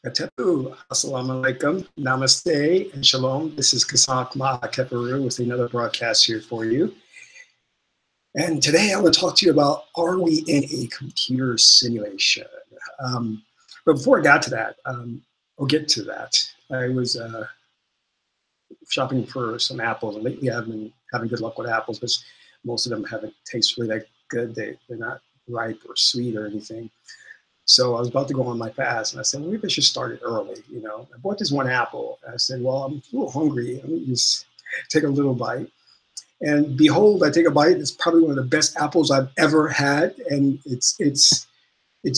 Atepu, assalamu alaikum, namaste, and shalom. This is Kasak Ma'akeperu with another broadcast here for you. And today I want to talk to you about, are we in a computer simulation? But before I got to that, I'll get to that. I was shopping for some apples, and lately I've been having good luck with apples, because most of them haven't tasted really that good. They're not ripe or sweet or anything. So I was about to go on my fast, and I said, well, maybe I should start it early. You know, I bought this one apple. I said, well, I'm a little hungry. Let me just take a little bite. And behold, I take a bite. It's probably one of the best apples I've ever had, and it's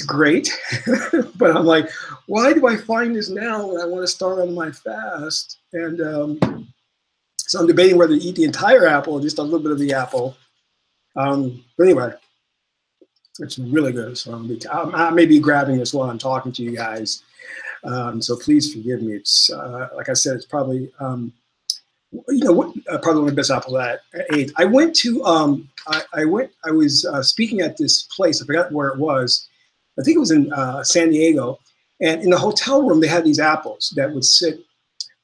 great. But I'm like, why do I find this now when I want to start on my fast? And so I'm debating whether to eat the entire apple or just a little bit of the apple. But anyway. It's really good. So I may be grabbing this while I'm talking to you guys. So please forgive me. It's like I said, it's probably probably one of the best apples I ate. I went to I was speaking at this place. I forgot where it was. I think it was in San Diego. And in the hotel room, they had these apples that would sit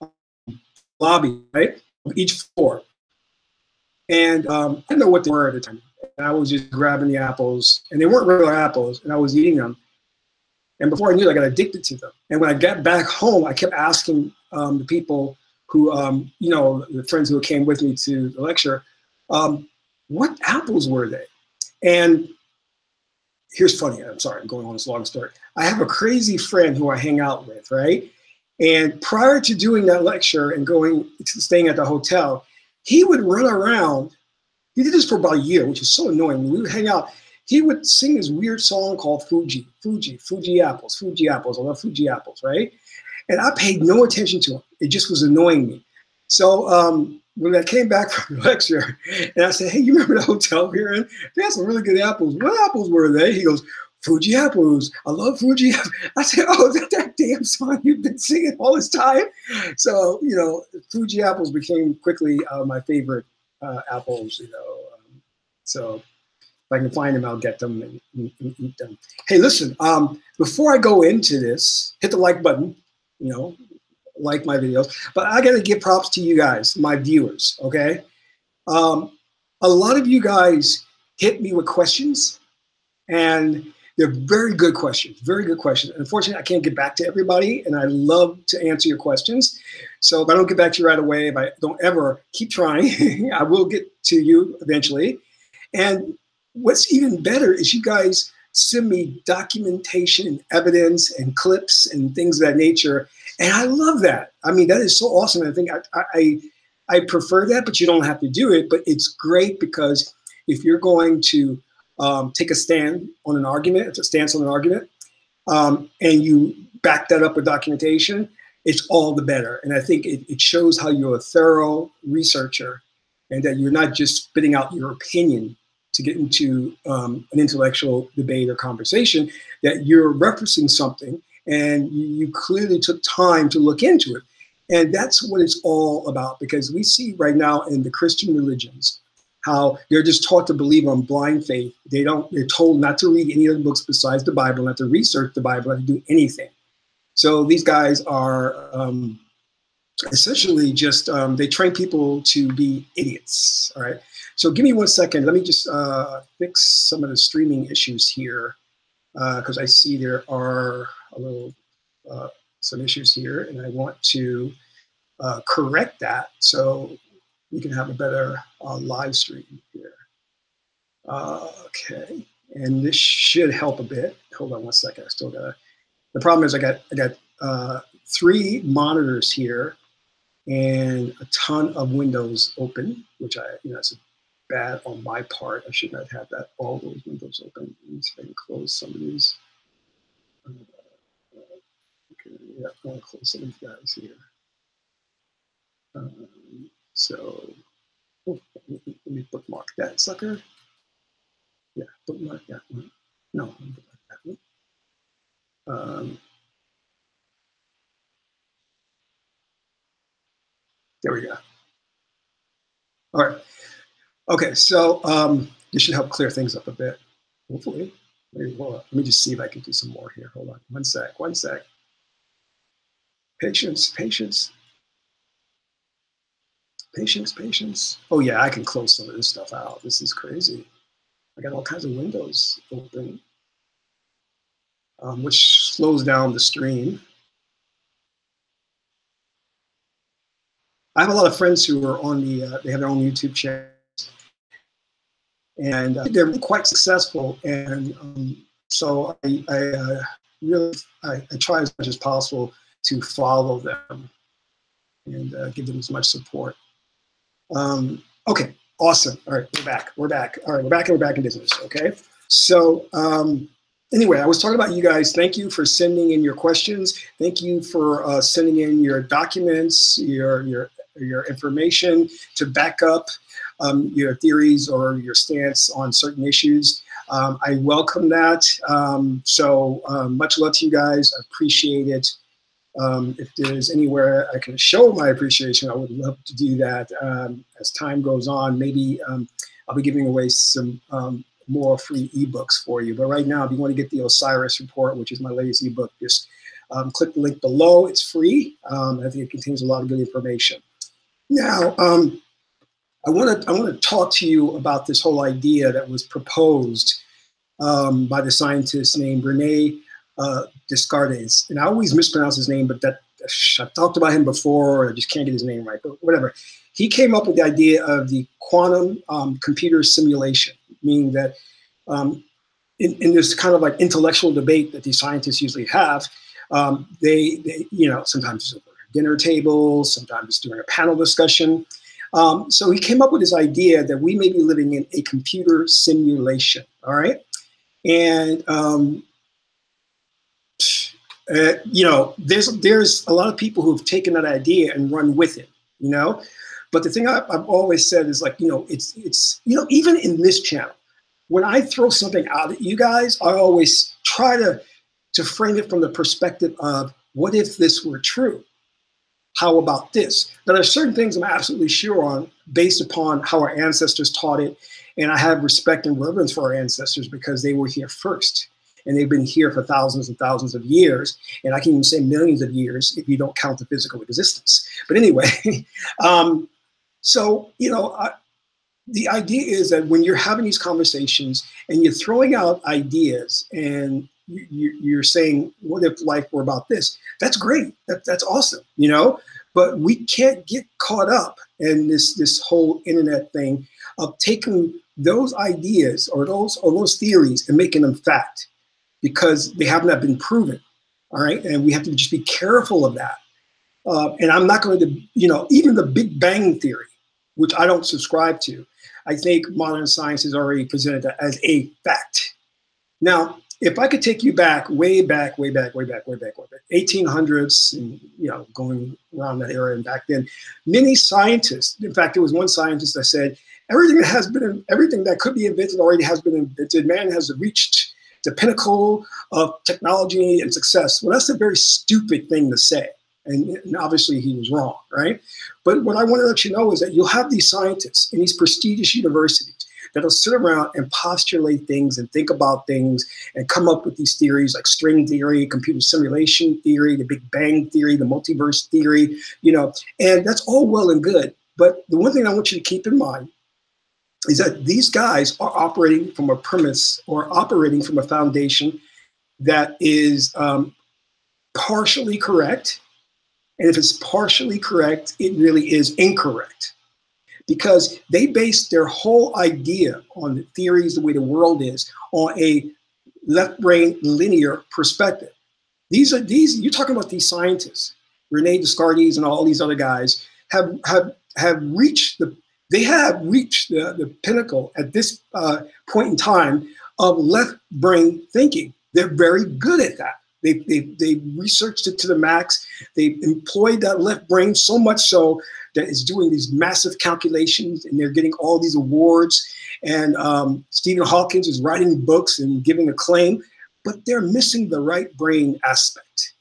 in the lobby, right, each floor. And I didn't know what they were at the time. And I was just grabbing the apples, and they weren't regular apples, and I was eating them. And before I knew it, I got addicted to them. And when I got back home, I kept asking the people who, the friends who came with me to the lecture, what apples were they? And here's funny. I'm sorry, I'm going on this long story. I have a crazy friend who I hang out with, right? And prior to doing that lecture and staying at the hotel, he would run around. He did this for about a year, which is so annoying. When we would hang out, he would sing this weird song called Fuji apples. I love Fuji apples, right? And I paid no attention to him. It just was annoying me. So when I came back from the lecture, and I said, hey, you remember the hotel here? And they had some really good apples. What apples were they? He goes, Fuji apples. I love Fuji apples. I said, oh, is that damn song you've been singing all this time? So, Fuji apples became quickly my favorite apples, so if I can find them, I'll get them and eat them. Hey, listen, before I go into this, hit the like button, like my videos, but I got to give props to you guys, my viewers, okay? A lot of you guys hit me with questions, and they're very good questions, very good questions. Unfortunately, I can't get back to everybody, and I love to answer your questions. So if I don't get back to you right away, if I don't ever, keep trying, I will get to you eventually. And what's even better is you guys send me documentation and evidence and clips and things of that nature. And I love that. I mean, that is so awesome. I think I prefer that, but you don't have to do it. But it's great because if you're going to take a stand on an argument, it's a stance on an argument, and you back that up with documentation, it's all the better. And I think it shows how you're a thorough researcher and that you're not just spitting out your opinion to get into an intellectual debate or conversation, that you're referencing something and you clearly took time to look into it. And that's what it's all about, because we see right now in the Christian religions how they're just taught to believe on blind faith. They're told not to read any other books besides the Bible, not to research the Bible, not to do anything. So these guys are essentially just, they train people to be idiots, all right? So give me 1 second. Let me just fix some of the streaming issues here, because I see there are some issues here, and I want to correct that so we can have a better live stream here. Okay, and this should help a bit. Hold on 1 second. I still got the problem is I got 3 monitors here and a ton of windows open, which that's bad on my part. I should not have all those windows open. Let me see if I can close some of these. Okay, yeah, I want to close some of these guys here. Let me bookmark that sucker. Yeah, bookmark that one. No, bookmark that one. There we go. All right. Okay, so this should help clear things up a bit, hopefully. Maybe, well, let me just see if I can do some more here. Hold on, 1 sec. Patience, patience, patience, patience. Oh yeah, I can close some of this stuff out. This is crazy. I got all kinds of windows open, which slows down the stream. I have a lot of friends who are on they have their own YouTube channel, and they're really quite successful. And so I try as much as possible to follow them and give them as much support. Okay, awesome. All right, we're back. We're back. All right, we're back and we're back in business. Okay. So anyway, I was talking about you guys. Thank you for sending in your questions. Thank you for sending in your documents, your information to back up your theories or your stance on certain issues. I welcome that. Much love to you guys. I appreciate it. If there's anywhere I can show my appreciation, I would love to do that. As time goes on, maybe I'll be giving away some more free ebooks for you. But right now, if you want to get the Osiris report, which is my latest ebook, just click the link below. It's free. I think it contains a lot of good information. Now, I want to talk to you about this whole idea that was proposed by the scientist named Rene Descartes, and I always mispronounce his name, but I've talked about him before. I just can't get his name right, but whatever. He came up with the idea of the quantum computer simulation, meaning that in this kind of like intellectual debate that these scientists usually have, they sometimes it's over a dinner table, sometimes it's during a panel discussion. So he came up with this idea that we may be living in a computer simulation. All right, and there's a lot of people who've taken that idea and run with it, But the thing I've always said is like, it's even in this channel, when I throw something out at you guys, I always try to frame it from the perspective of what if this were true? How about this? Now, there's certain things I'm absolutely sure on based upon how our ancestors taught it. And I have respect and reverence for our ancestors because they were here first. And they've been here for thousands and thousands of years. And I can even say millions of years if you don't count the physical existence. But anyway, the idea is that when you're having these conversations and you're throwing out ideas and you're saying, what if life were about this? That's great. That's awesome, But we can't get caught up in this whole internet thing of taking those ideas or those theories and making them fact, because they have not been proven, all right? And we have to just be careful of that. And I'm not going to, even the Big Bang Theory, which I don't subscribe to, I think modern science has already presented that as a fact. Now, if I could take you back, way back, 1800s, and going around that era and back then, many scientists, in fact, there was one scientist that said, everything that could be invented already has been invented. Man has reached the pinnacle of technology and success. Well, that's a very stupid thing to say. And obviously he was wrong, right? But what I want to let you know is that you'll have these scientists in these prestigious universities that'll sit around and postulate things and think about things and come up with these theories like string theory, computer simulation theory, the Big Bang theory, the multiverse theory, and that's all well and good. But the one thing I want you to keep in mind is that these guys are operating from a premise or operating from a foundation that is partially correct. And if it's partially correct, it really is incorrect, because they base their whole idea on the theories, the way the world is, on a left brain linear perspective. You're talking about these scientists, Rene Descartes and all these other guys have reached the pinnacle at this point in time of left brain thinking. They're very good at that. They researched it to the max. They employed that left brain so much so that it's doing these massive calculations, and they're getting all these awards. And Stephen Hawking is writing books and giving a claim, but they're missing the right brain aspect.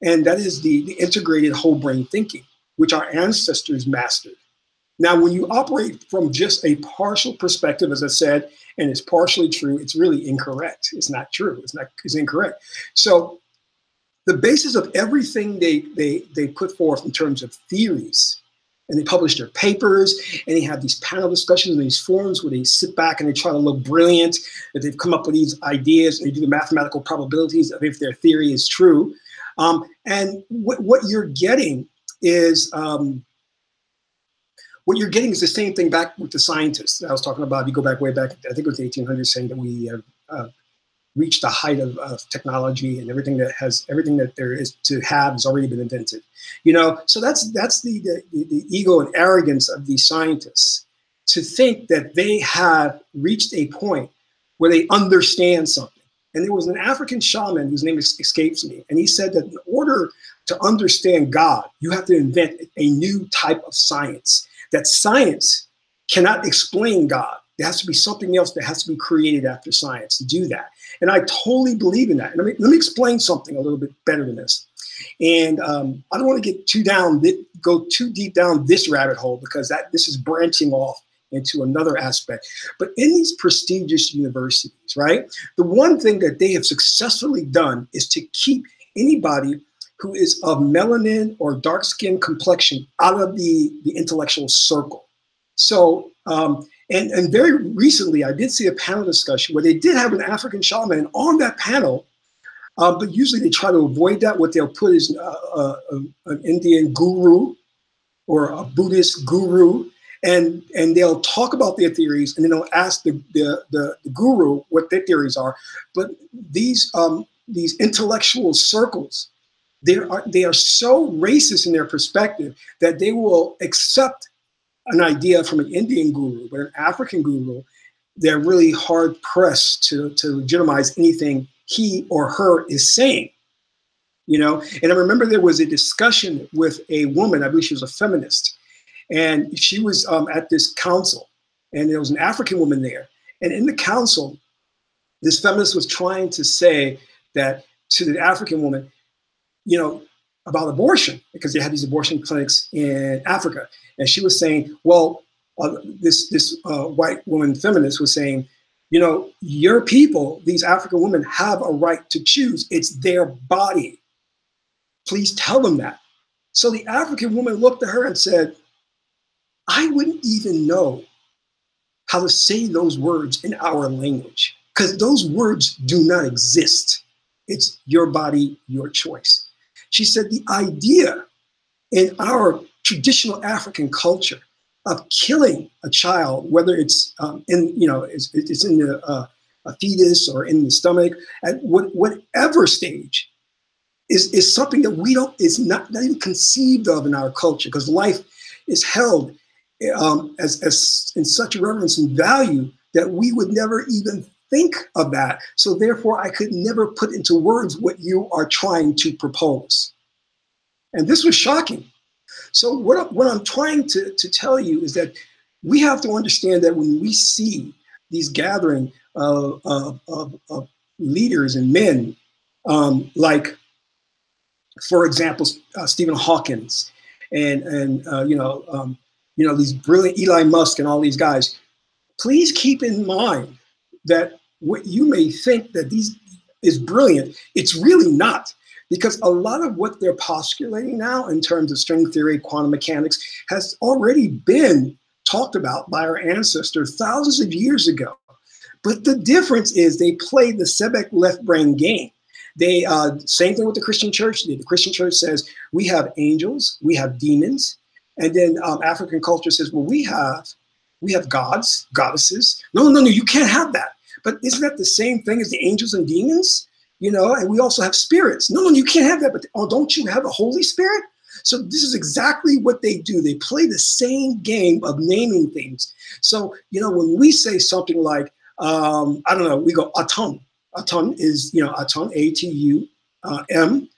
And that is the integrated whole brain thinking, which our ancestors mastered. Now, when you operate from just a partial perspective, as I said, and it's partially true, it's really incorrect. It's not true. It's incorrect. So the basis of everything they put forth in terms of theories, and they publish their papers, and they have these panel discussions and these forums where they sit back and they try to look brilliant, that they've come up with these ideas, and they do the mathematical probabilities of if their theory is true. And what you're getting is the same thing back with the scientists that I was talking about. If you go back way back, I think it was the 1800s, saying that we have reached the height of technology, and everything that there is to have has already been invented. So that's the ego and arrogance of these scientists, to think that they have reached a point where they understand something. And there was an African shaman whose name escapes me, and he said that in order to understand God, you have to invent a new type of science. That science cannot explain God. There has to be something else that has to be created after science to do that. And I totally believe in that. And let me explain something a little bit better than this. And I don't want to go too deep down this rabbit hole, because this is branching off into another aspect. But in these prestigious universities, right, the one thing that they have successfully done is to keep anybody who is of melanin or dark skin complexion out of the intellectual circle. So, and very recently, I did see a panel discussion where they did have an African shaman on that panel, but usually they try to avoid that. What they'll put is an Indian guru or a Buddhist guru, and they'll talk about their theories, and then they'll ask the guru what their theories are. But these intellectual circles, they are so racist in their perspective that they will accept an idea from an Indian guru, but an African guru, they're really hard pressed to legitimize anything he or her is saying. And I remember there was a discussion with a woman, I believe she was a feminist, and she was at this council, and there was an African woman there. And in the council, this feminist was trying to say that to the African woman, about abortion, because they had these abortion clinics in Africa. And she was saying, well, this white woman feminist was saying, your people, these African women, have a right to choose. It's their body. Please tell them that. So the African woman looked at her and said, I wouldn't even know how to say those words in our language, because those words do not exist. It's your body, your choice. She said the idea in our traditional African culture of killing a child, whether it's it's in a fetus or in the stomach, at whatever stage, is something that is not even conceived of in our culture, because life is held as in such reverence and value that we would never even think of that. So therefore, I could never put into words what you are trying to propose. And this was shocking. So what I'm trying to tell you is that we have to understand that when we see these gathering of leaders and men, like, for example, Stephen Hawkins and these brilliant Elon Musk and all these guys, please keep in mind that what you may think that these is brilliant, it's really not. Because a lot of what they're postulating now in terms of string theory, quantum mechanics, has already been talked about by our ancestors thousands of years ago. But the difference is they play the Sebek left brain game. They same thing with the Christian church. The Christian church says we have angels, we have demons, and then African culture says, well, we have gods, goddesses. No, you can't have that. But isn't that the same thing as the angels and demons? And we also have spirits. No, you can't have that. But don't you have a Holy Spirit? So this is exactly what they do. They play the same game of naming things. So, when we say something like, we go Atum. Atum is, Atum, A-T-U-M,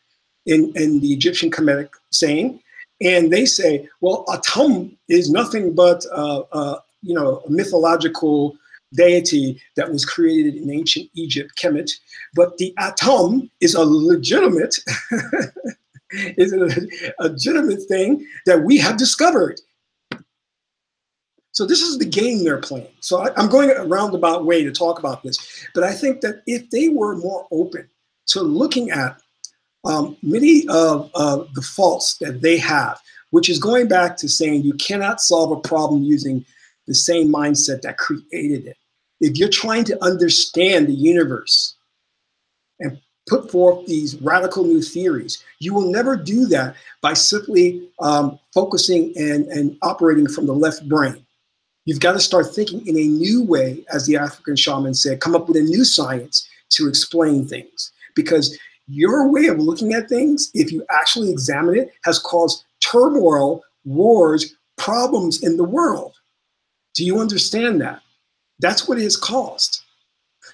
in the Egyptian Kemetic saying. And they say, well, Atum is nothing but, a mythological deity that was created in ancient Egypt, Kemet, but the atom is a legitimate, thing that we have discovered. So this is the game they're playing. So I'm going a roundabout way to talk about this, but I think that if they were more open to looking at many of the faults that they have, which is going back to saying you cannot solve a problem using the same mindset that created it. If you're trying to understand the universe and put forth these radical new theories, you will never do that by simply focusing and operating from the left brain. You've got to start thinking in a new way, as the African shaman said, come up with a new science to explain things. Because your way of looking at things, if you actually examine it, has caused turmoil, wars, problems in the world. Do you understand that? That's what it has caused.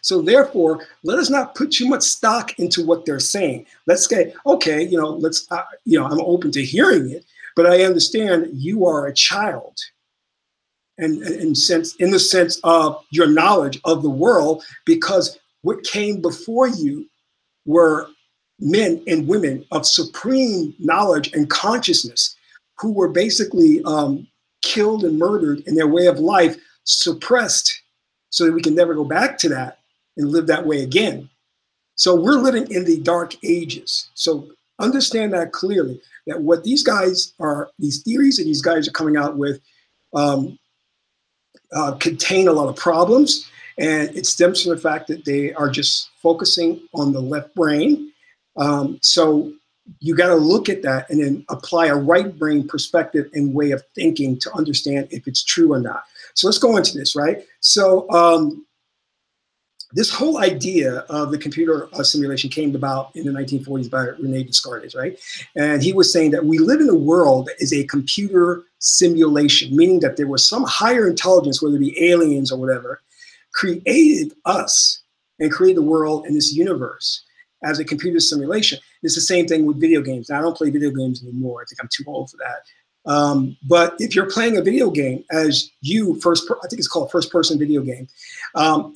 So therefore, let us not put too much stock into what they're saying. Let's say, okay, let's, I'm open to hearing it, but I understand you are a child. And in the sense of your knowledge of the world, because what came before you were men and women of supreme knowledge and consciousness who were basically killed and murdered in their way of life, suppressed, so that we can never go back to that and live that way again. So we're living in the dark ages. So understand that clearly, that what these guys are, these theories that these guys are coming out with, contain a lot of problems, and it stems from the fact that they are just focusing on the left brain. So you got to look at that and then apply a right brain perspective and way of thinking to understand if it's true or not. So let's go into this, right? So this whole idea of the computer simulation came about in the 1940s by Rene Descartes, right? And he was saying that we live in a world that is a computer simulation, meaning that there was some higher intelligence, whether it be aliens or whatever, created us and created the world and this universe as a computer simulation. It's the same thing with video games. Now, I don't play video games anymore. I think I'm too old for that. But if you're playing a video game as you, I think it's called first-person video game,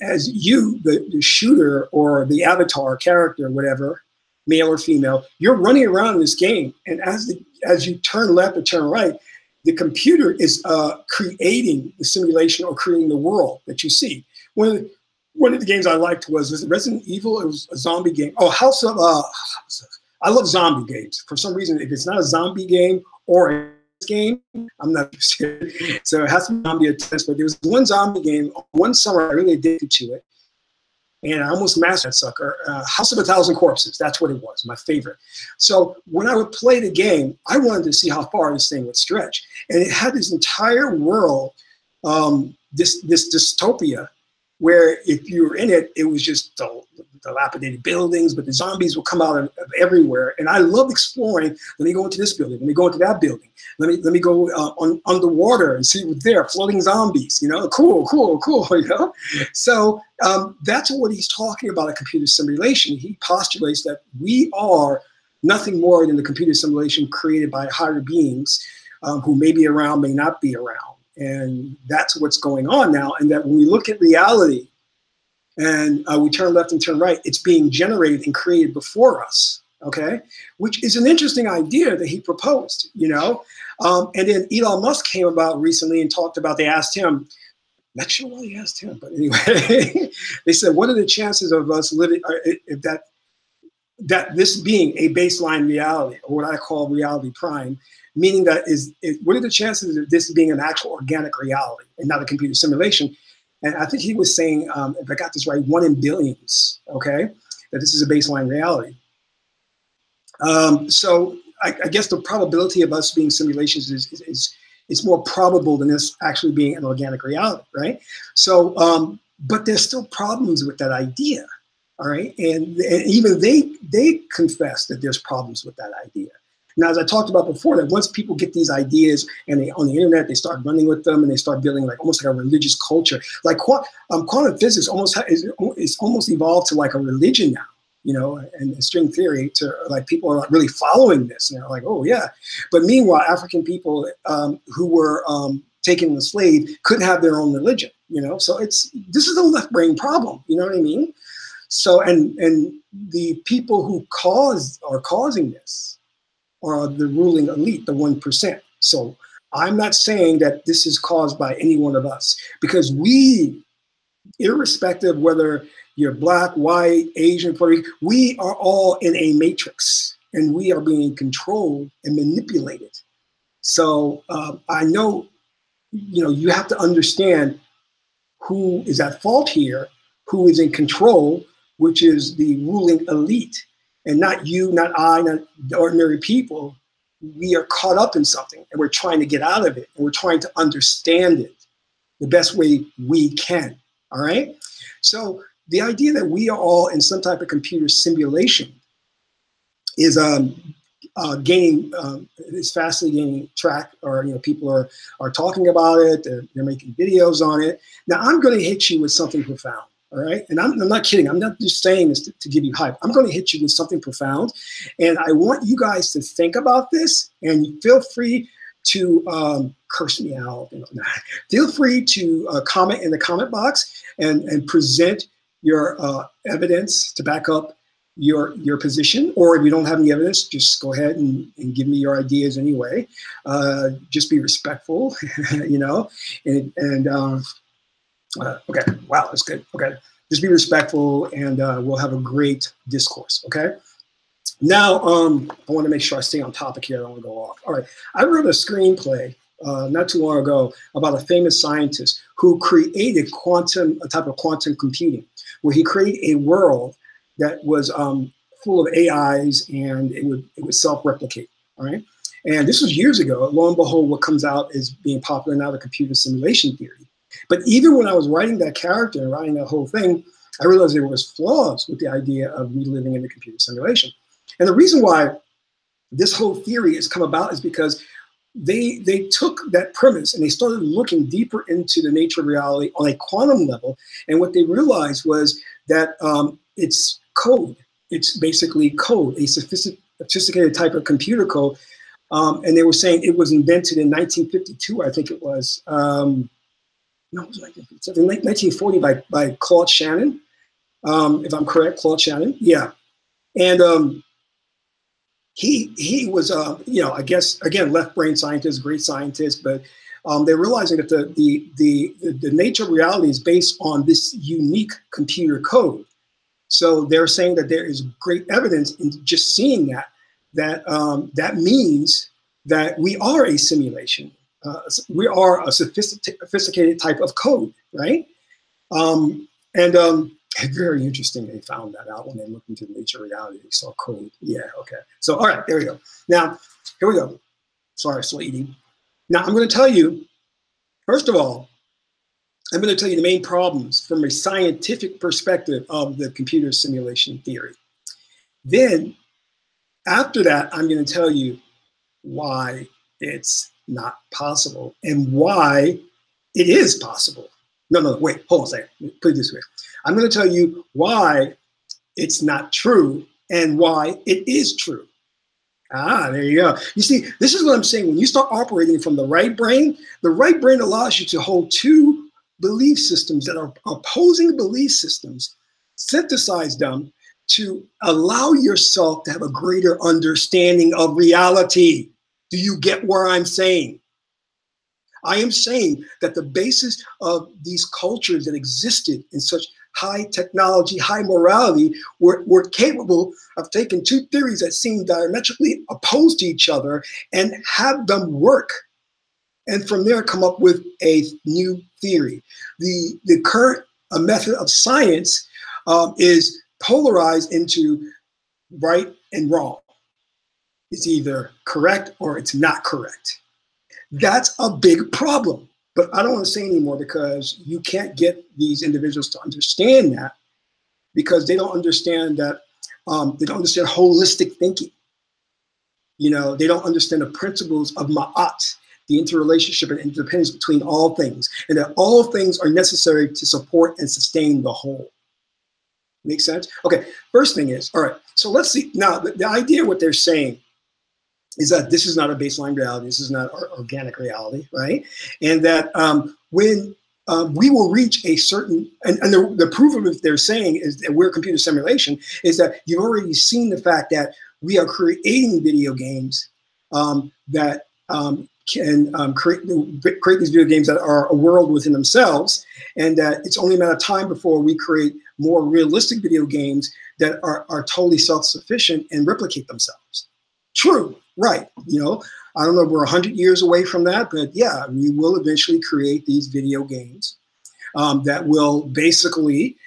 as you, the shooter or the avatar character, whatever, male or female, you're running around in this game, and as you turn left or turn right, the computer is creating the simulation or creating the world that you see. One of the games I liked was Resident Evil. It was a zombie game. Oh, I love zombie games. For some reason, if it's not a zombie game or a game, I'm not interested. So it has to be zombie attempts. But there was one zombie game one summer I really addicted to it, and I almost mastered that sucker. House of a Thousand Corpses. That's what it was. My favorite. So when I would play the game, I wanted to see how far this thing would stretch, and it had this entire world, this dystopia, where if you were in it, it was just dilapidated buildings, but the zombies will come out of everywhere. And I love exploring. Let me go into this building. Let me go into that building. Let me go underwater and see what's there. Floating zombies, cool. So that's what he's talking about, a computer simulation. He postulates that we are nothing more than the computer simulation created by higher beings who may be around, may not be around. And that's what's going on now. And that when we look at reality and we turn left and turn right, it's being generated and created before us, okay? Which is an interesting idea that he proposed, And then Elon Musk came about recently and talked about, they asked him, not sure why he asked him, but anyway, they said, what are the chances of us living, that this being a baseline reality, or what I call reality prime, meaning that what are the chances of this being an actual organic reality and not a computer simulation? And I think he was saying, if I got this right, 1 in billions, okay, that this is a baseline reality. So I guess the probability of us being simulations is more probable than this actually being an organic reality, right? So, but there's still problems with that idea, all right? And even they confess that there's problems with that idea. Now, as I talked about before, that once people get these ideas and on the internet, they start running with them and they start building almost like a religious culture. Like quantum physics is almost evolved to like a religion now, and string theory to people are really following this and they're like, oh yeah. But meanwhile, African people who were taken enslaved couldn't have their own religion, So this is a left brain problem, you know what I mean? So and the people who are causing this are the ruling elite, the 1%. So I'm not saying that this is caused by any one of us, because we, irrespective of whether you're black, white, Asian, Puerto Rican, we are all in a matrix. and we are being controlled and manipulated. So I know, you have to understand who is at fault here, who is in control, which is the ruling elite, and not you, not I, not the ordinary people. We are caught up in something, and we're trying to get out of it, and we're trying to understand it the best way we can. All right. So the idea that we are all in some type of computer simulation is gaining, is fastly gaining track, or people are talking about it. They're making videos on it. Now I'm going to hit you with something profound. All right, and I'm not kidding. I'm not just saying this to give you hype. I'm going to hit you with something profound, and I want you guys to think about this. And feel free to curse me out. Feel free to comment in the comment box and present your evidence to back up your position. Or if you don't have any evidence, just go ahead and give me your ideas anyway. Just be respectful, okay, wow, that's good. Okay, just be respectful, and we'll have a great discourse. Okay. Now, I want to make sure I stay on topic here. I don't want to go off. All right, I wrote a screenplay not too long ago about a famous scientist who created a type of quantum computing, where he created a world that was full of AIs, and it would self-replicate. All right, and this was years ago. Lo and behold, what comes out is being popular now, the computer simulation theory. But even when I was writing that character and writing that whole thing, I realized there was flaws with the idea of me living in a computer simulation. And the reason why this whole theory has come about is because they took that premise and they started looking deeper into the nature of reality on a quantum level. And what they realized was that it's code. It's basically code, a sophisticated type of computer code. And they were saying it was invented in 1952, I think it was. No, it was 1940 by Claude Shannon, if I'm correct, Claude Shannon. Yeah. And he was, I guess, again, left brain scientist, great scientist, but they're realizing that the nature of reality is based on this unique computer code. So they're saying that there is great evidence in just seeing that means that we are a simulation. We are a sophisticated type of code, right? Very interesting. They found that out when they looked into the nature of reality. They saw code. Yeah, okay. So, all right, there we go. Now, here we go. Sorry, sweetie. Now, I'm going to tell you, first of all, I'm going to tell you the main problems from a scientific perspective of the computer simulation theory. Then, after that, I'm going to tell you why it's not possible and why it is possible. No, wait, hold on a second. Put it this way. I'm going to tell you why it's not true and why it is true. There you go. You see, this is what I'm saying. When you start operating from the right brain allows you to hold two belief systems that are opposing belief systems, synthesize them to allow yourself to have a greater understanding of reality. Do you get where I'm saying? I am saying that the basis of these cultures that existed in such high technology, high morality, were capable of taking two theories that seem diametrically opposed to each other and have them work. And from there come up with a new theory. The current method of science is polarized into right and wrong. It's either correct or it's not correct. That's a big problem. But I don't want to say anymore because you can't get these individuals to understand that, because they don't understand that, they don't understand holistic thinking. They don't understand the principles of ma'at, the interrelationship and interdependence between all things, and that all things are necessary to support and sustain the whole. Make sense? Okay, first thing is, all right, so let's see. Now, the idea, what they're saying is that this is not a baseline reality. This is not organic reality, right? And that when we will reach a certain, and the proof of it they're saying is that we're computer simulation, is that you've already seen the fact that we are creating video games that can create these video games that are a world within themselves, and that it's only a matter of time before we create more realistic video games that are totally self-sufficient and replicate themselves. True, right? You know, I don't know, we're 100 years away from that, but yeah, we will eventually create these video games that will basically,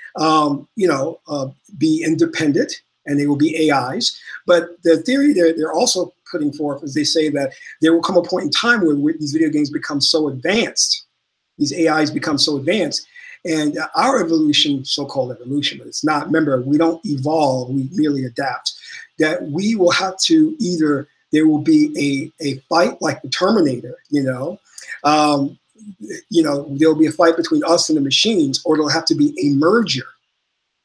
be independent, and they will be AIs. But the theory they're also putting forth is they say that there will come a point in time where these video games become so advanced, these AIs become so advanced, and our evolution, so-called evolution, but it's not, remember, we don't evolve, we merely adapt, that we will have to either, there will be a fight like the Terminator, there'll be a fight between us and the machines, or there'll have to be a merger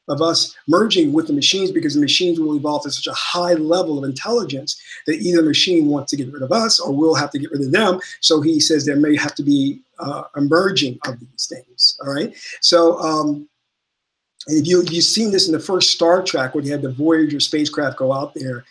of us merging with the machines, because the machines will evolve to such a high level of intelligence that either the machine wants to get rid of us or we'll have to get rid of them. So he says there may have to be a merging of these things, all right? So and you've seen this in the first Star Trek, where you had the Voyager spacecraft go out there,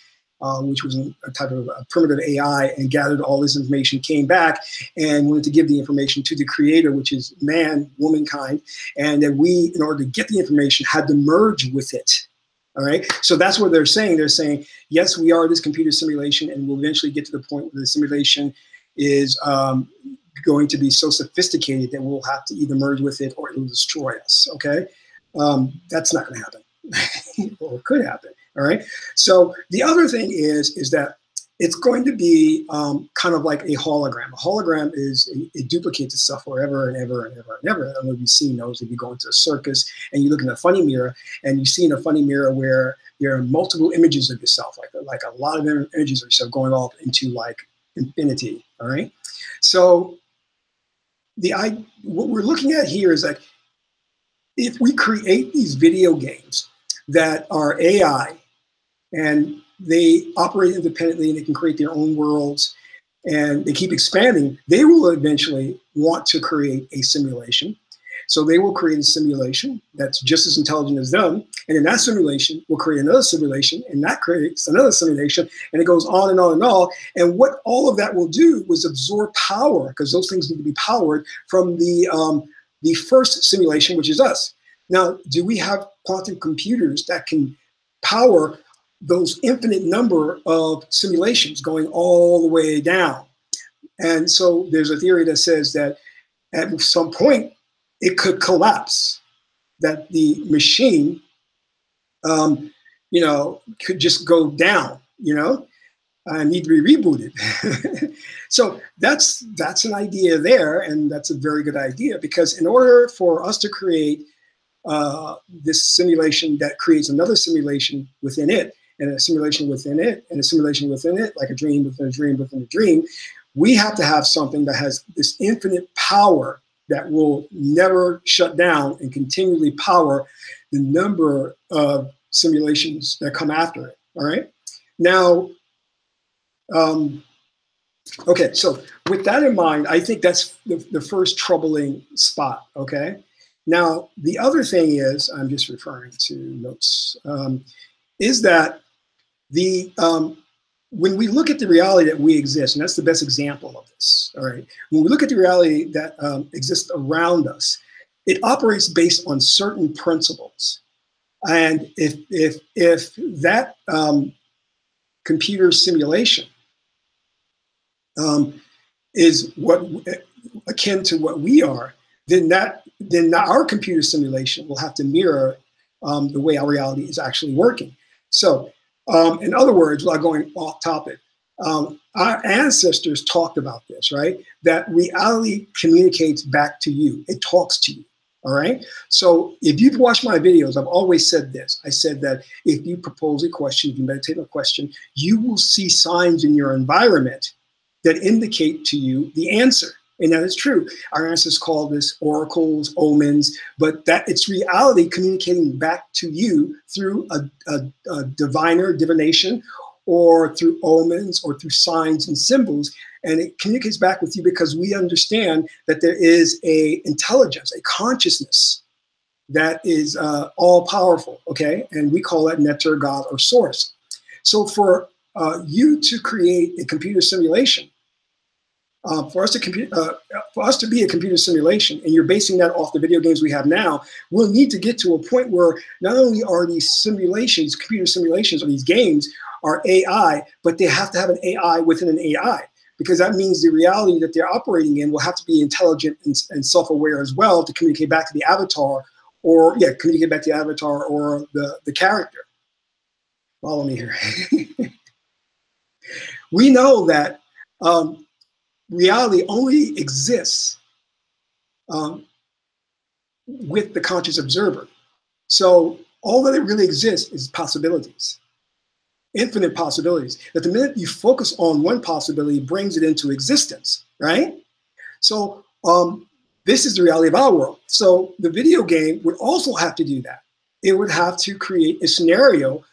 which was a type of a primitive AI, and gathered all this information, came back and wanted to give the information to the creator, which is man, womankind, and that we, in order to get the information, had to merge with it. All right. So that's what they're saying. They're saying, yes, we are this computer simulation, and we'll eventually get to the point where the simulation is going to be so sophisticated that we'll have to either merge with it or it will destroy us. Okay. That's not going to happen. Or it could happen. All right. So the other thing is that it's going to be kind of like a hologram. A hologram is, it duplicates itself forever and ever and ever and ever. I don't know if you've seen those. If you go into a circus and you look in a funny mirror, and you see in a funny mirror where there are multiple images of yourself, like a lot of images of yourself going off into like infinity. All right. So what we're looking at here is like, if we create these video games that are AI, and they operate independently, and they can create their own worlds, and they keep expanding, they will eventually want to create a simulation. So they will create a simulation that's just as intelligent as them, and in that simulation will create another simulation, and that creates another simulation, and it goes on and on and on. And what all of that will do was absorb power, because those things need to be powered from the first simulation, which is us. Now, do we have quantum computers that can power those infinite number of simulations going all the way down? And so there's a theory that says that at some point it could collapse, that the machine, could just go down, need to be rebooted. So that's an idea there, and that's a very good idea, because in order for us to create this simulation that creates another simulation within it, and a simulation within it, and a simulation within it, like a dream within a dream within a dream, we have to have something that has this infinite power that will never shut down and continually power the number of simulations that come after it. All right. Now, okay, so with that in mind, I think that's the first troubling spot. Okay. Now, the other thing is, I'm just referring to notes, is that when we look at the reality that we exist, and that's the best example of this, all right? When we look at the reality that exists around us, it operates based on certain principles. And if that computer simulation is what akin to what we are, then our computer simulation will have to mirror the way our reality is actually working. So, in other words, without going off topic, our ancestors talked about this, right? That reality communicates back to you. It talks to you, all right? So if you've watched my videos, I've always said this. I said that if you propose a question, if you meditate on a question, you will see signs in your environment that indicate to you the answer. And that is true. Our ancestors call this oracles, omens, but that it's reality communicating back to you through a diviner, divination, or through omens, or through signs and symbols. And it communicates back with you because we understand that there is a intelligence, a consciousness that is all powerful, okay? And we call that Neter, God, or source. So for you to create a computer simulation, For us to be a computer simulation, and you're basing that off the video games we have now, we'll need to get to a point where not only are these simulations, computer simulations, or these games are AI, but they have to have an AI within an AI, because that means the reality that they're operating in will have to be intelligent and self-aware as well to communicate back to the avatar, or communicate back to the avatar or the character. Follow me here. We know that reality only exists with the conscious observer. So all that it really exists is possibilities, infinite possibilities. That the minute you focus on one possibility, brings it into existence, right? So this is the reality of our world. So the video game would also have to do that. It would have to create a scenario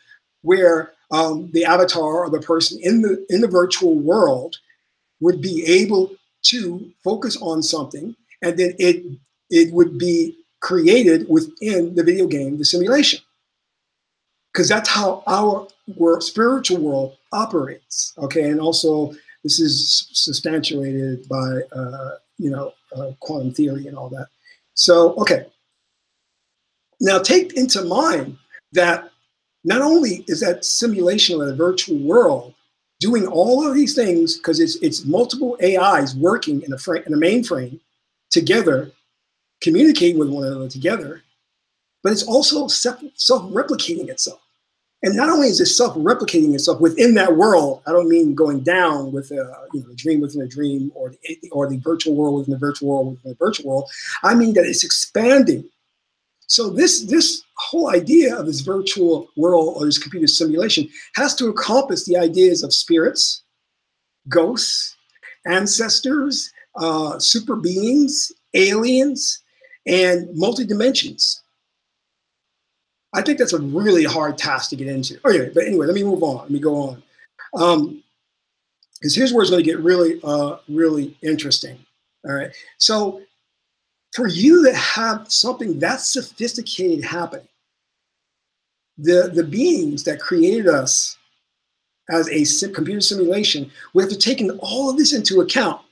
where the avatar or the person in the virtual world would be able to focus on something, and then it would be created within the video game, the simulation. Because that's how our spiritual world operates, okay? And also, this is substantiated by, quantum theory and all that. So, okay. Now take into mind that not only is that simulation of the virtual world doing all of these things, because it's multiple AIs working in a mainframe together, communicating with one another together, but it's also self-replicating itself. And not only is it self-replicating itself within that world, I don't mean going down with a dream within a dream, or the virtual world within the virtual world within the virtual world. I mean that it's expanding. So this whole idea of this virtual world or this computer simulation has to encompass the ideas of spirits, ghosts, ancestors, super beings, aliens, and multi-dimensions. I think that's a really hard task to get into. Okay, but anyway, let me move on. Let me go on. Because here's where it's going to get really, really interesting. All right. So for you to have something that sophisticated happening, the beings that created us as a computer simulation, we have to take all of this into account.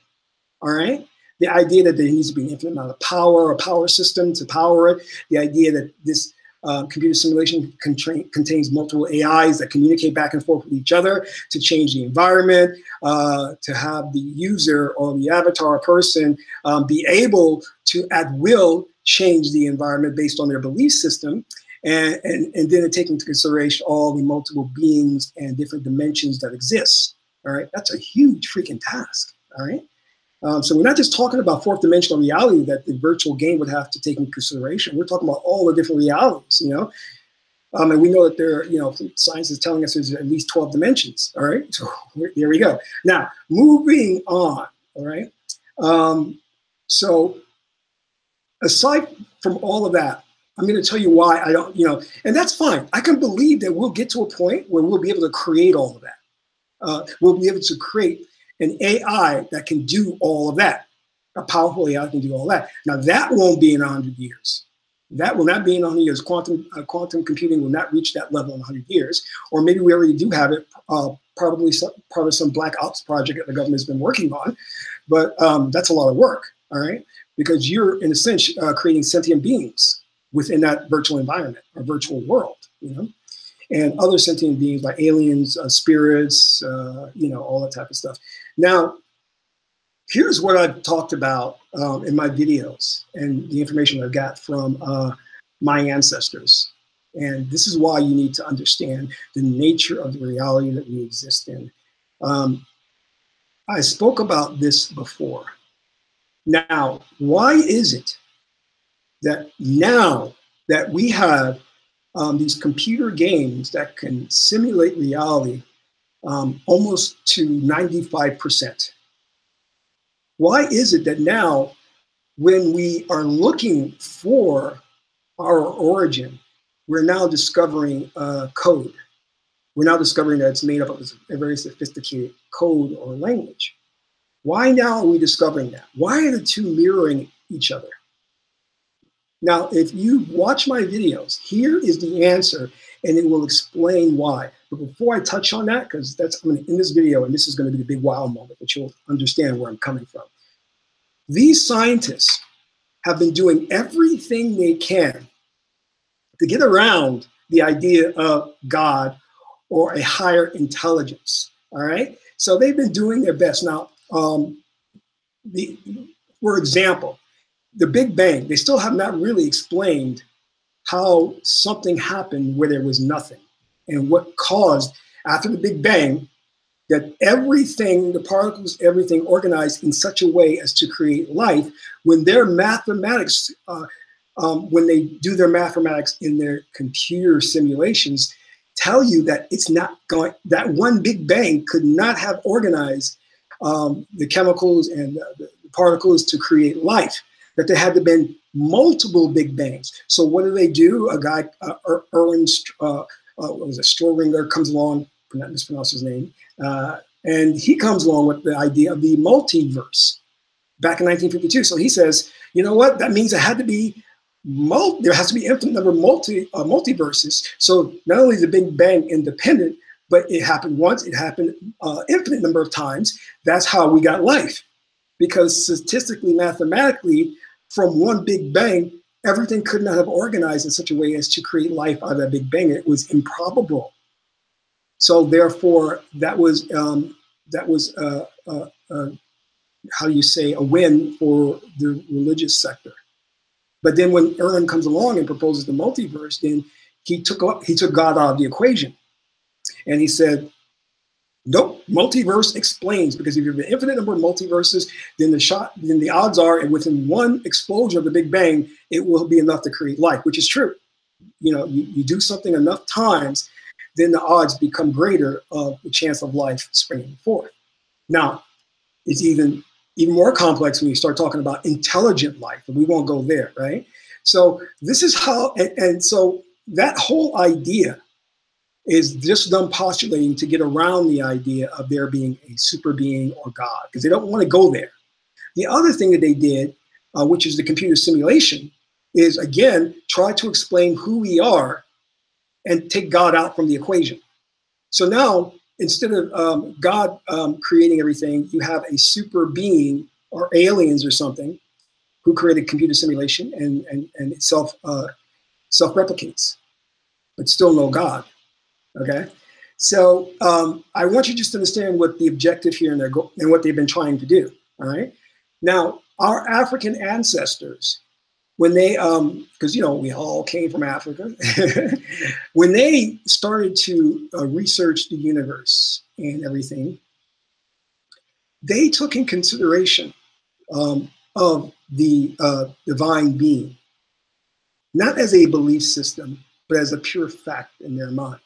All right. The idea that there needs to be an infinite amount of power, a power system to power it. The idea that this computer simulation contains multiple AIs that communicate back and forth with each other to change the environment, to have the user or the avatar person be able to, at will, change the environment based on their belief system, and then take into consideration all the multiple beings and different dimensions that exist. All right, that's a huge freaking task. All right. So we're not just talking about fourth dimensional reality that the virtual game would have to take into consideration. We're talking about all the different realities, and we know that there, science is telling us there's at least 12 dimensions. All right, so there we go. Now, moving on. All right. So aside from all of that, I'm going to tell you why I don't, and that's fine. I can believe that we'll get to a point where we'll be able to create all of that. We'll be able to create an AI that can do all of that. A powerful AI can do all that. Now, that won't be in 100 years. That will not be in 100 years. Quantum computing will not reach that level in 100 years. Or maybe we already do have it, probably part of some black ops project that the government's been working on. But that's a lot of work, all right? Because you're, in a sense, creating sentient beings within that virtual environment or virtual world, and other sentient beings like aliens, spirits, all that type of stuff. Now, here's what I've talked about in my videos and the information I've got from my ancestors. And this is why you need to understand the nature of the reality that we exist in. I spoke about this before. Now, why is it that now that we have these computer games that can simulate reality almost to 95%. Why is it that now, when we are looking for our origin, we're now discovering code? We're now discovering that it's made up of a very sophisticated code or language. Why now are we discovering that? Why are the two mirroring each other? Now, if you watch my videos, here is the answer, and it will explain why. But before I touch on that, because that's I'm gonna, in this video, and this is going to be the big wow moment, that you'll understand where I'm coming from. These scientists have been doing everything they can to get around the idea of God or a higher intelligence. All right. So they've been doing their best. Now, the, for example, the Big Bang, they still have not really explained how something happened where there was nothing and what caused, after the Big Bang, that everything, the particles, everything organized in such a way as to create life. When their mathematics, when they do their mathematics in their computer simulations, tell you that it's not going, that one Big Bang could not have organized the chemicals and the particles to create life, that there had to have been multiple Big Bangs. So what do? A guy, Erwin, what was it, Strohringer comes along, not mispronounce his name, and he comes along with the idea of the multiverse back in 1952. So he says, you know what? That means it had to be there has to be infinite number of multiverses. So not only is the Big Bang independent, but it happened once, it happened infinite number of times. That's how we got life. Because statistically, mathematically, from one Big Bang, everything could not have organized in such a way as to create life out of that Big Bang. It was improbable. So therefore, that was how do you say, a win for the religious sector. But then when Erwin comes along and proposes the multiverse, then he took God out of the equation, and he said, nope, multiverse explains, because if you have an infinite number of multiverses, then the odds are, and within one explosion of the Big Bang, it will be enough to create life, which is true. You know, you do something enough times, then the odds become greater of the chance of life springing forth. Now, it's even more complex when you start talking about intelligent life, and we won't go there, right? So this is how, and so that whole idea is just them postulating to get around the idea of there being a super being or God, because they don't want to go there. The other thing that they did, which is the computer simulation, is again, try to explain who we are and take God out from the equation. So now, instead of God creating everything, you have a super being or aliens or something who created computer simulation, and it self-replicates, but still no God. Okay, so I want you just to understand what the objective here and what they've been trying to do. All right, now our African ancestors, when they, because you know we all came from Africa, when they started to research the universe and everything, they took in consideration of the divine being, not as a belief system, but as a pure fact in their mind.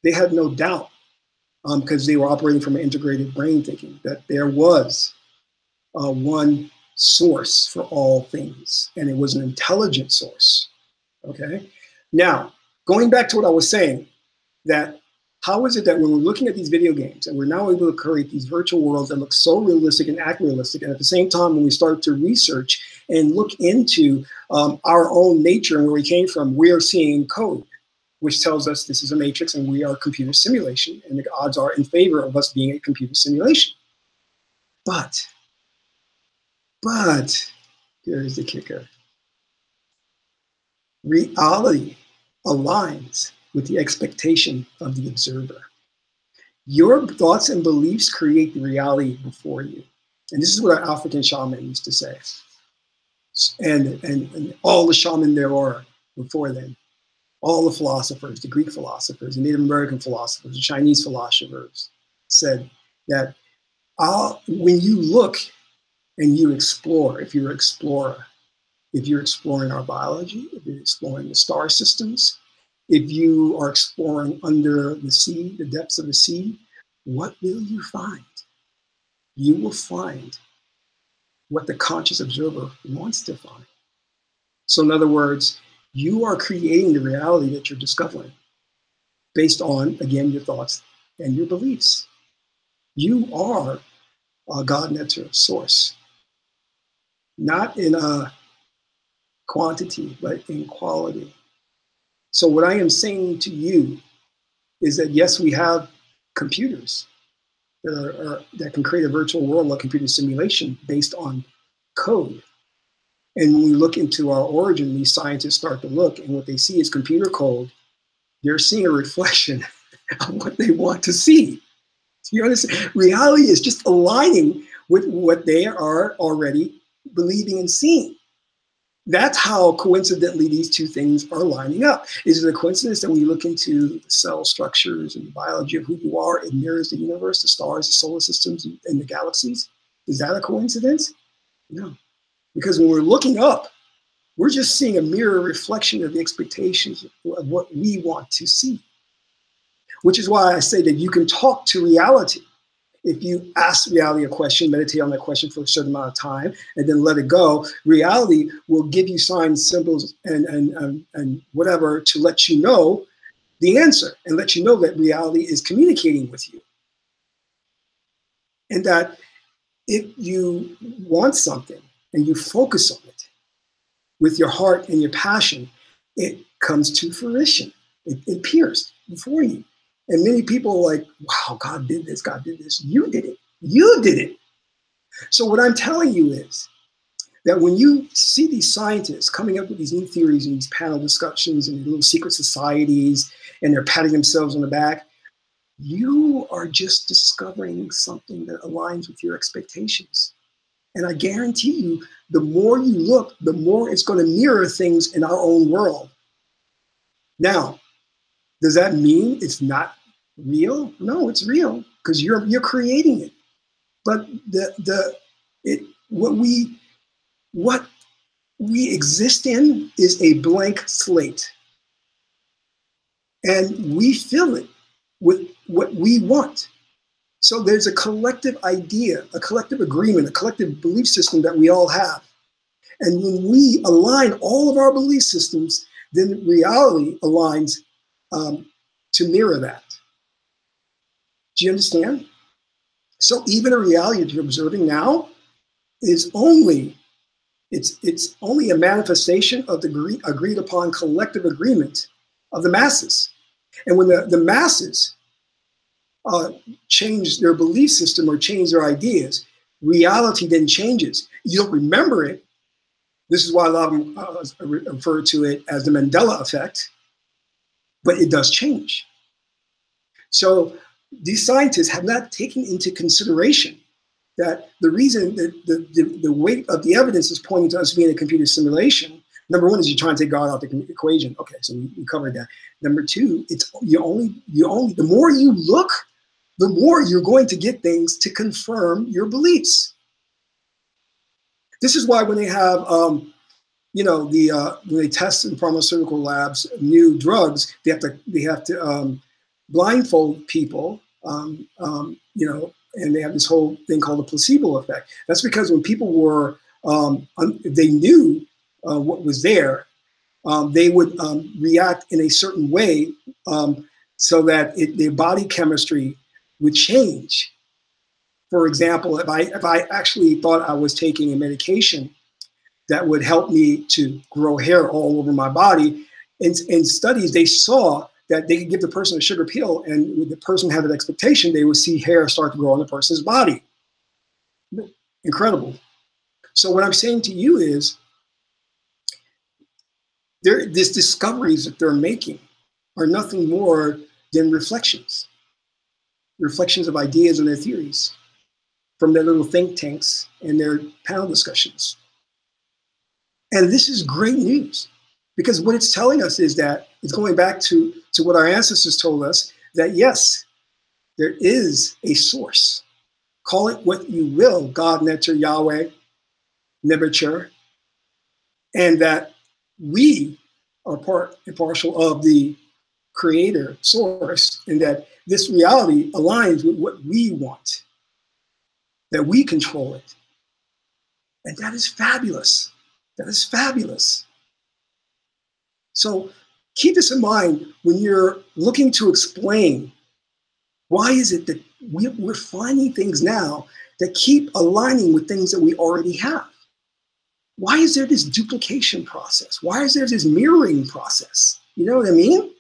They had no doubt, because they were operating from an integrated brain thinking, that there was one source for all things, and it was an intelligent source. Okay. Now, going back to what I was saying, that how is it that when we're looking at these video games and we're now able to create these virtual worlds that look so realistic and act realistic, and at the same time, when we start to research and look into our own nature and where we came from, we are seeing code, which tells us this is a matrix and we are a computer simulation, and the odds are in favor of us being a computer simulation. But here's the kicker. Reality aligns with the expectation of the observer. Your thoughts and beliefs create the reality before you. And this is what our African shaman used to say. And all the shaman there are before then, all the philosophers, the Greek philosophers, the Native American philosophers, the Chinese philosophers said that when you look and you explore, if you're an explorer, if you're exploring our biology, if you're exploring the star systems, if you are exploring under the sea, the depths of the sea, what will you find? You will find what the conscious observer wants to find. So in other words, you are creating the reality that you're discovering based on, again, your thoughts and your beliefs. You are a God nature source, not in a quantity, but in quality. So what I am saying to you is that yes, we have computers that can create a virtual world like computer simulation based on code. And when we look into our origin, these scientists start to look, and what they see is computer code. They're seeing a reflection of what they want to see. So you understand? Reality is just aligning with what they are already believing and seeing. That's how coincidentally these two things are lining up. Is it a coincidence that when you look into the cell structures and the biology of who you are, it mirrors the universe, the stars, the solar systems, and the galaxies? Is that a coincidence? No. Because when we're looking up, we're just seeing a mirror reflection of the expectations of what we want to see. Which is why I say that you can talk to reality. If you ask reality a question, meditate on that question for a certain amount of time, and then let it go, reality will give you signs, symbols, and whatever to let you know the answer and let you know that reality is communicating with you. And that if you want something and you focus on it with your heart and your passion, it comes to fruition. It appears before you. And many people are like, wow, God did this, God did this. You did it. You did it. So what I'm telling you is that when you see these scientists coming up with these new theories and these panel discussions and little secret societies, and they're patting themselves on the back, you are just discovering something that aligns with your expectations. And I guarantee you, the more you look, the more it's going to mirror things in our own world. Now, does that mean it's not real? No, it's real because you're creating it. But what we exist in is a blank slate, and we fill it with what we want. So there's a collective idea, a collective agreement, a collective belief system that we all have. And when we align all of our belief systems, then reality aligns to mirror that. Do you understand? So even a reality that you're observing now is only it's only a manifestation of the agreed upon collective agreement of the masses. And when the masses change their belief system or change their ideas, reality then changes. You don't remember it. This is why a lot of them refer to it as the Mandela effect, but it does change. So these scientists have not taken into consideration that the reason that the weight of the evidence is pointing to us being a computer simulation. Number one is you're trying to take God out the equation. Okay, so we covered that. Number two, it's the more you look, the more you're going to get things to confirm your beliefs. This is why when they have when they test in pharmaceutical labs new drugs, they have to blindfold people, and they have this whole thing called the placebo effect. That's because when people were, they knew what was there, they would react in a certain way so that their body chemistry would change. For example, if I actually thought I was taking a medication that would help me to grow hair all over my body, in studies they saw that they could give the person a sugar pill, and when the person had an expectation, they would see hair start to grow on the person's body. Incredible. So what I'm saying to you is, these discoveries that they're making are nothing more than reflections of ideas and their theories from their little think tanks and their panel discussions. And this is great news, because what it's telling us is that it's going back to what our ancestors told us, that yes, there is a source. Call it what you will, God, Neter, Yahweh, Nebuchadnezzar, and that we are part and partial of the creator source, and that this reality aligns with what we want, that we control it. And that is fabulous. That is fabulous. So keep this in mind when you're looking to explain why is it that we're finding things now that keep aligning with things that we already have. why is there this duplication process? Why is there this mirroring process? You know what I mean?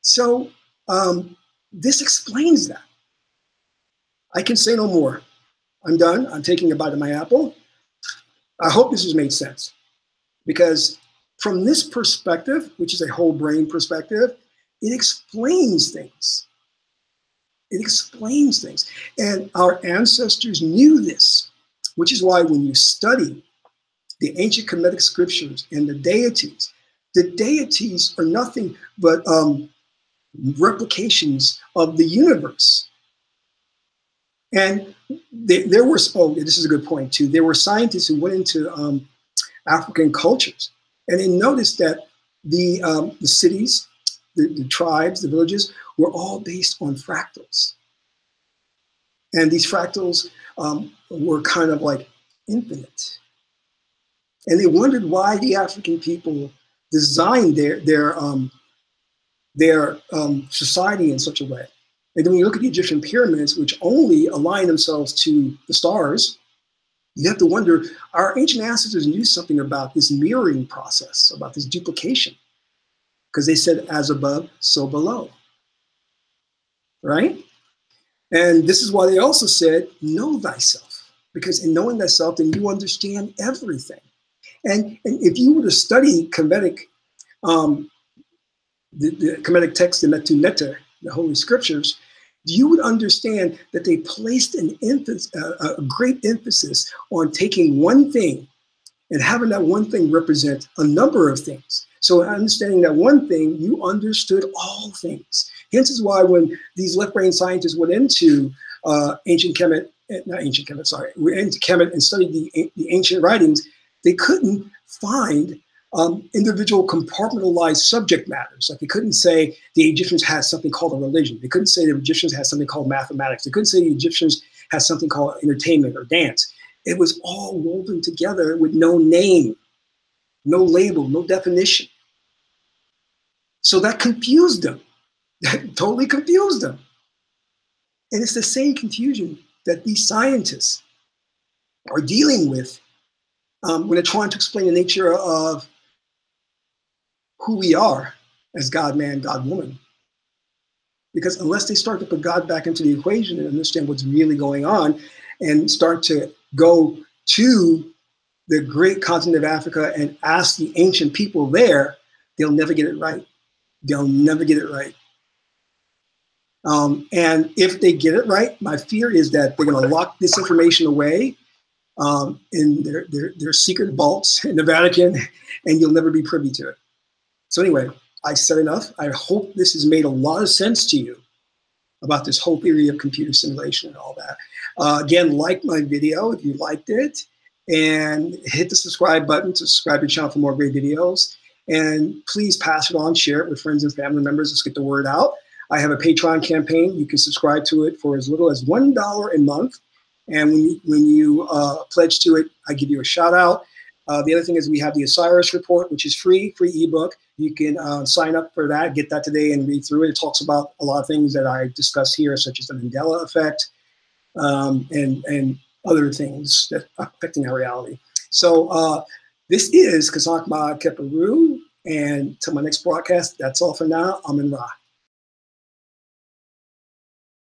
So this explains that. I can say no more. I'm done. I'm taking a bite of my apple. I hope this has made sense, because from this perspective, which is a whole brain perspective, it explains things. It explains things. And our ancestors knew this, which is why when you study the ancient Kemetic scriptures and the deities are nothing but replications of the universe. And there were, oh, this is a good point too. There were scientists who went into African cultures, and they noticed that the cities, the tribes, the villages were all based on fractals. And these fractals were kind of like infinite. And they wondered why the African people designed their society in such a way. And then when you look at the Egyptian pyramids, which only align themselves to the stars, you have to wonder, our ancient ancestors knew something about this mirroring process, about this duplication, because they said, as above, so below, right? And this is why they also said, know thyself, because in knowing thyself, then you understand everything. And if you were to study Kemetic, the Kemetic text, the Metu Neter, the Holy Scriptures, you would understand that they placed a great emphasis on taking one thing and having that one thing represent a number of things. So understanding that one thing, you understood all things. Hence is why when these left-brain scientists went into ancient Kemet, not ancient Kemet, sorry, went into Kemet and studied the ancient writings, they couldn't find individual compartmentalized subject matters. Like they couldn't say the Egyptians had something called a religion. They couldn't say the Egyptians had something called mathematics. They couldn't say the Egyptians had something called entertainment or dance. It was all woven together with no name, no label, no definition. So that confused them. That totally confused them. And it's the same confusion that these scientists are dealing with when they're trying to explain the nature of who we are as God man, God woman. Because unless they start to put God back into the equation and understand what's really going on and start to go to the great continent of Africa and ask the ancient people there, they'll never get it right. They'll never get it right. And if they get it right, my fear is that they're going to lock this information away in their secret vaults in the Vatican, and you'll never be privy to it. So anyway, I said enough. I hope this has made a lot of sense to you about this whole theory of computer simulation and all that. Again, like my video if you liked it, and hit the subscribe button to subscribe to the channel for more great videos. And please pass it on, share it with friends and family members. Let's get the word out. I have a Patreon campaign. You can subscribe to it for as little as $1 a month. And when you pledge to it, I give you a shout out. The other thing is we have the Osiris report, which is free ebook. You can sign up for that, get that today and read through it. It talks about a lot of things that I discuss here, such as the Mandela effect and other things that are affecting our reality. So this is Kazakh Ma Keperu, and till my next broadcast, that's all for now. Amin Ra.